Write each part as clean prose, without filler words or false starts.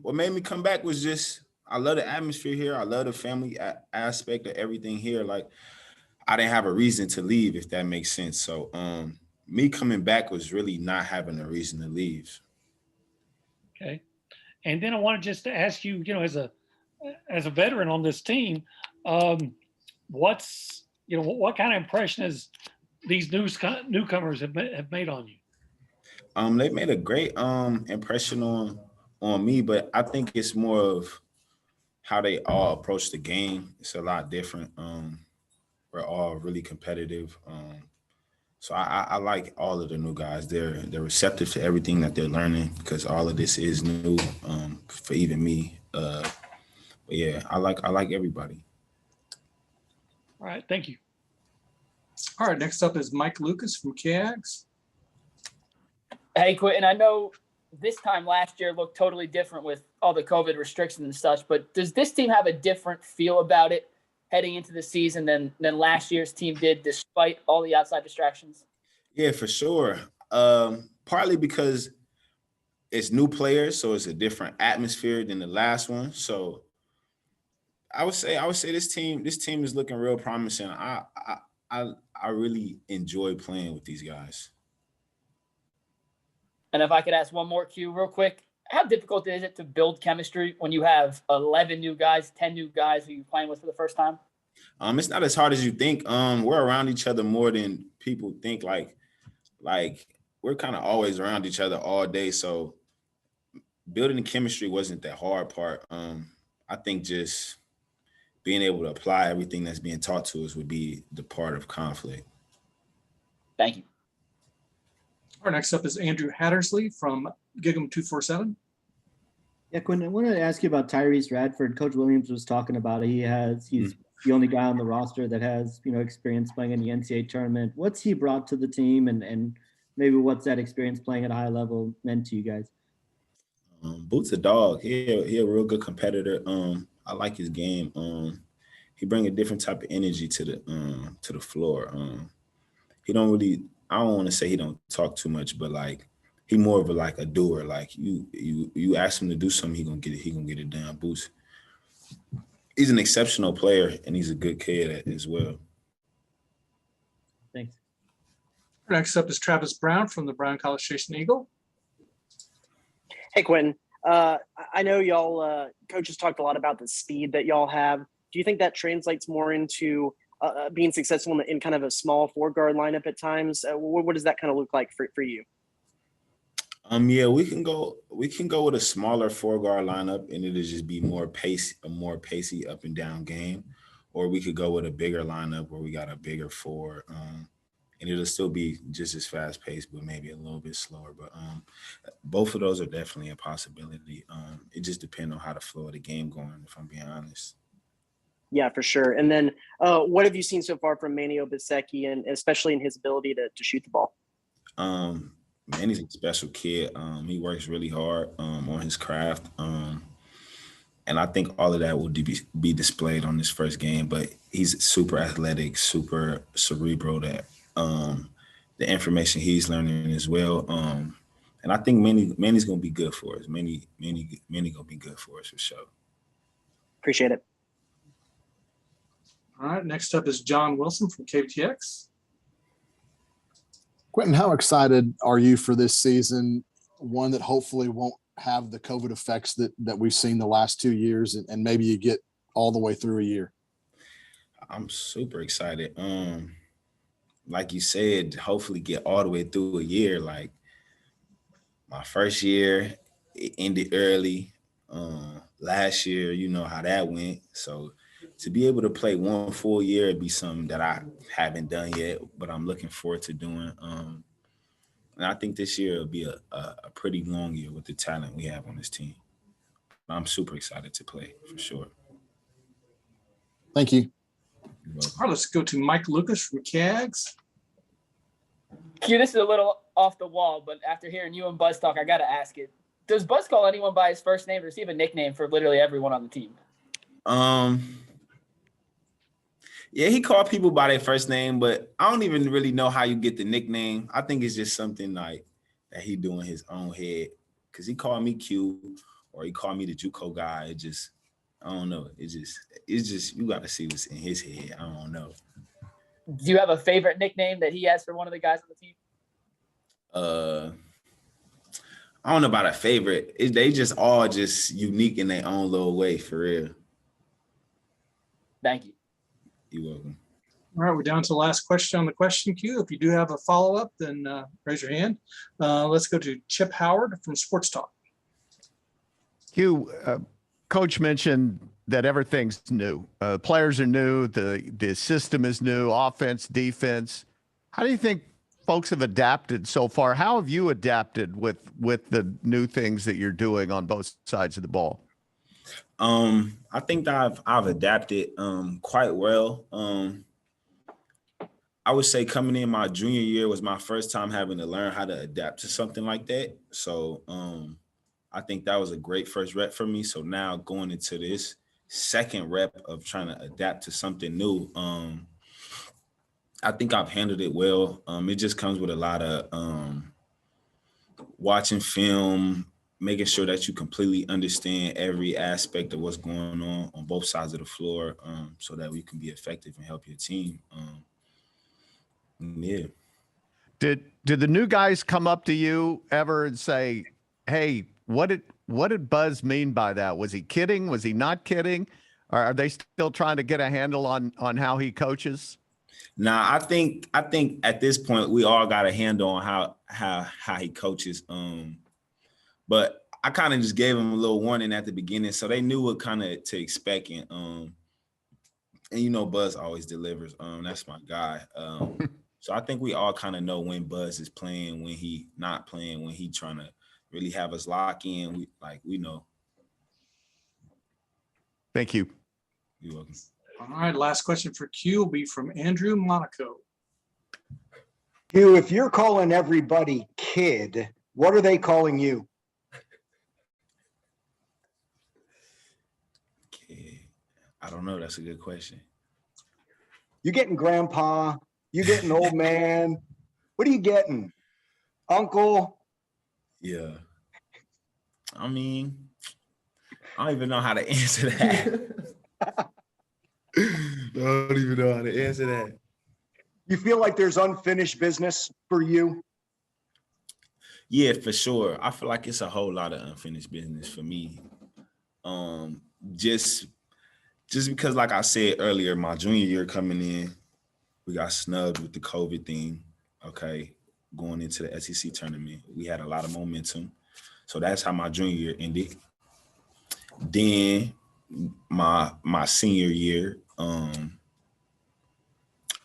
what made me come back was just I love the atmosphere here. I love the family aspect of everything here. Like I didn't have a reason to leave, if that makes sense. So me coming back was really not having a reason to leave. Okay. And then I wanted just to ask you, as a veteran on this team, what kind of impression has these newcomers have made on you? They made a great impression on me, but I think it's more of how they all approach the game. It's a lot different. We're all really competitive. So I like all of the new guys. They're receptive to everything that they're learning because all of this is new for even me. But yeah, I like everybody. All right, thank you. All right, next up is Mike Lucas from KAGS. Hey, Quenton, I know this time last year looked totally different with all the COVID restrictions and such, but does this team have a different feel about it heading into the season than last year's team did, despite all the outside distractions? Yeah, for sure. Partly because it's new players, so it's a different atmosphere than the last one. So I would say this team is looking real promising. I really enjoy playing with these guys. And if I could ask one more, Q, real quick, how difficult is it to build chemistry when you have 11 new guys, 10 new guys who you're playing with for the first time? It's not as hard as you think. We're around each other more than people think. Like we're kind of always around each other all day. So building the chemistry wasn't that hard part. I think just being able to apply everything that's being taught to us would be the part of conflict. Thank you. Our next up is Andrew Hattersley from Gig'em 247. Yeah, Quenton, I wanted to ask you about Tyreese Radford. Coach Williams was talking about it. He's the only guy on the roster that has, experience playing in the NCAA tournament. What's he brought to the team, and maybe what's that experience playing at a high level meant to you guys? Boots a dog. He a real good competitor. I like his game. He bring a different type of energy to the floor. He don't really. I don't want to say he don't talk too much, but like he more of a doer. Like you ask him to do something, he gonna get it. He gonna get it done. Boots. He's an exceptional player, and he's a good kid as well. Thanks. Next up is Travis Brown from the Brown College Station Eagle. Hey, Quenton. I know y'all coaches talked a lot about the speed that y'all have. Do you think that translates more into being successful in kind of a small four-guard lineup at times? What does that kind of look like for you? Yeah, we can go with a smaller four-guard lineup, and it'll just be a more pacey up and down game. Or we could go with a bigger lineup where we got a bigger four, and it'll still be just as fast-paced, but maybe a little bit slower. But both of those are definitely a possibility. It just depends on how the flow of the game going, if I'm being honest. Yeah, for sure. And then what have you seen so far from ManuBiseki, and especially in his ability to shoot the ball? Manny's a special kid. He works really hard on his craft. And I think all of that will be displayed on this first game. But he's super athletic, super cerebral, that the information he's learning as well. And I think Manny's going to be good for us. Manny going to be good for us for sure. Appreciate it. All right, next up is John Wilson from KTX. Quenton, how excited are you for this season? One that hopefully won't have the COVID effects that we've seen the last 2 years, and maybe you get all the way through a year. I'm super excited. Like you said, hopefully get all the way through a year. Like my first year, it ended early. Last year, you know how that went. So to be able to play one full year would be something that I haven't done yet, but I'm looking forward to doing. And I think this year will be a pretty long year with the talent we have on this team. I'm super excited to play, for sure. Thank you. All right, let's go to Mike Lucas from KAGS. Q, this is a little off the wall, but after hearing you and Buzz talk, I got to ask it. Does Buzz call anyone by his first name, or does he have a nickname for literally everyone on the team? Yeah, he called people by their first name, but I don't even really know how you get the nickname. I think it's just something like that he do in his own head, because he called me Q, or he called me the JUCO guy. It just, I don't know. It's just you got to see what's in his head. I don't know. Do you have a favorite nickname that he has for one of the guys on the team? I don't know about a favorite. They just all just unique in their own little way, for real. Thank you. You're welcome. All right, we're down to the last question on the question queue. If you do have a follow-up, then raise your hand. Let's go to Chip Howard from Sports Talk. Hugh, Coach mentioned that everything's new. Players are new. The system is new. Offense, defense. How do you think folks have adapted so far? How have you adapted with the new things that you're doing on both sides of the ball? I think that I've adapted quite well. I would say coming in my junior year was my first time having to learn how to adapt to something like that. So I think that was a great first rep for me. So now going into this second rep of trying to adapt to something new, I think I've handled it well. It just comes with a lot of watching film, making sure that you completely understand every aspect of what's going on both sides of the floor, so that we can be effective and help your team. Yeah. Did the new guys come up to you ever and say, "Hey, what did Buzz mean by that? Was he kidding? Was he not kidding? Or are they still trying to get a handle on how he coaches?" Nah, I think at this point we all got a handle on how he coaches. But I kind of just gave them a little warning at the beginning, so they knew what kind of to expect. And you know, Buzz always delivers. That's my guy. So I think we all kind of know when Buzz is playing, when he not playing, when he trying to really have us lock in. We know. Thank you. You're welcome. All right, last question for Q will be from Andrew Monaco. Q, if you're calling everybody kid, what are they calling you? Kid. I don't know. That's a good question. You getting grandpa? You getting old man? What are you getting? Uncle? Yeah. I mean, I don't even know how to answer that. I don't even know how to answer that. You feel like there's unfinished business for you? Yeah, for sure. I feel like it's a whole lot of unfinished business for me. Just because, like I said earlier, my junior year coming in, we got snubbed with the COVID thing. Okay, going into the SEC tournament, we had a lot of momentum. So that's how my junior year ended. Then my senior year,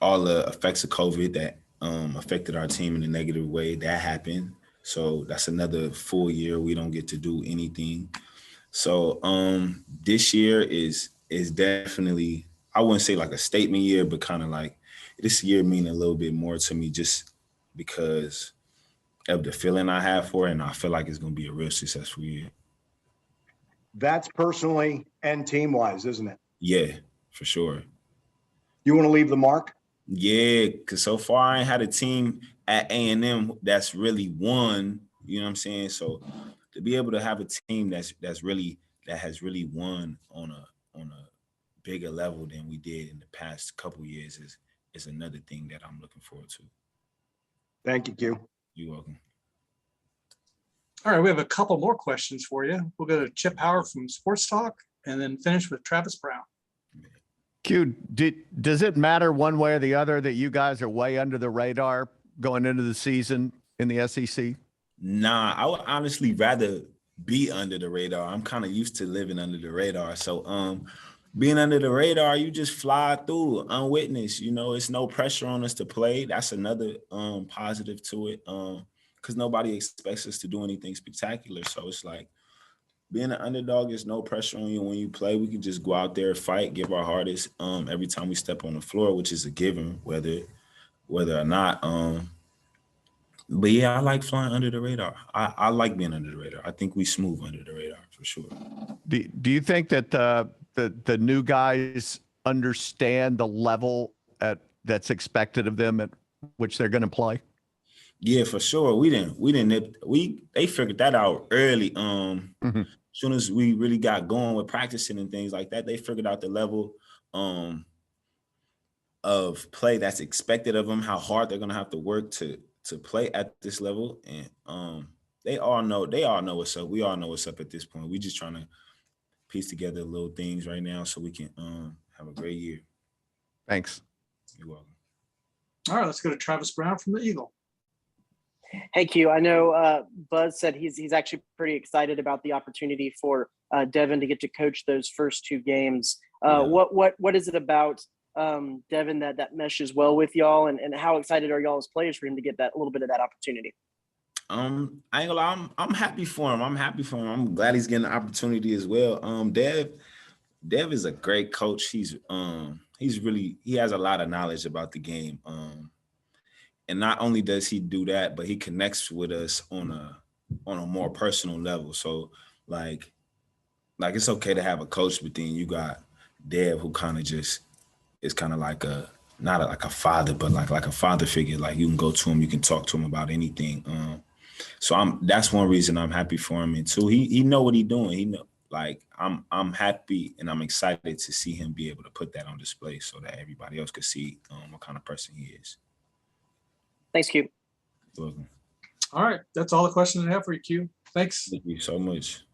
all the effects of COVID that affected our team in a negative way, that happened. So that's another full year we don't get to do anything. So this year is definitely, I wouldn't say like a statement year, but kind of like this year meaning a little bit more to me just because of the feeling I have for it, and I feel like it's going to be a real successful year. That's personally and team-wise, isn't it? Yeah, for sure. You want to leave the mark? Yeah, because so far I ain't had a team at A&M that's really won, you know what I'm saying? So to be able to have a team that has really won on a bigger level than we did in the past couple years is another thing that I'm looking forward to. Thank you, Q. You're welcome. All right, we have a couple more questions for you. We'll go to Chip Howard from Sports Talk and then finish with Travis Brown. Q, does it matter one way or the other that you guys are way under the radar going into the season in the SEC? Nah, I would honestly rather be under the radar. I'm kind of used to living under the radar. So being under the radar, you just fly through unwitnessed. You know, it's no pressure on us to play. That's another positive to it. Because nobody expects us to do anything spectacular. So it's like being an underdog is no pressure on you when you play. We can just go out there, fight, give our hardest every time we step on the floor, which is a given, whether or not. But yeah, I like flying under the radar. I like being under the radar. I think we smooth under the radar for sure. Do you think that the new guys understand the level that's expected of them at which they're going to play? Yeah, for sure. They figured that out early. soon as we really got going with practicing and things like that, they figured out the level of play that's expected of them, how hard they're gonna have to work to play at this level, and they all know what's up. We all know what's up at this point. We just trying to piece together little things right now so we can have a great year. Thanks. You're welcome. All right, let's go to Travis Brown from the Eagle. Hey Q, I know Buzz said he's actually pretty excited about the opportunity for Devin to get to coach those first 2 games. What is it about Devin that meshes well with y'all, and how excited are y'all as players for him to get that a little bit of that opportunity? I ain't gonna lie, I'm happy for him. I'm glad he's getting the opportunity as well. Dev is a great coach. He has a lot of knowledge about the game. And not only does he do that, but he connects with us on a more personal level. So like it's okay to have a coach, but then you got Dev, who kind of just is kind of like not like a father, but like a father figure. Like you can go to him, you can talk to him about anything. So that's one reason I'm happy for him. And 2, he know what he's doing. He know, like I'm happy and I'm excited to see him be able to put that on display so that everybody else could see what kind of person he is. Thanks, Q. You're welcome. All right, that's all the questions I have for you, Q. Thanks. Thank you so much.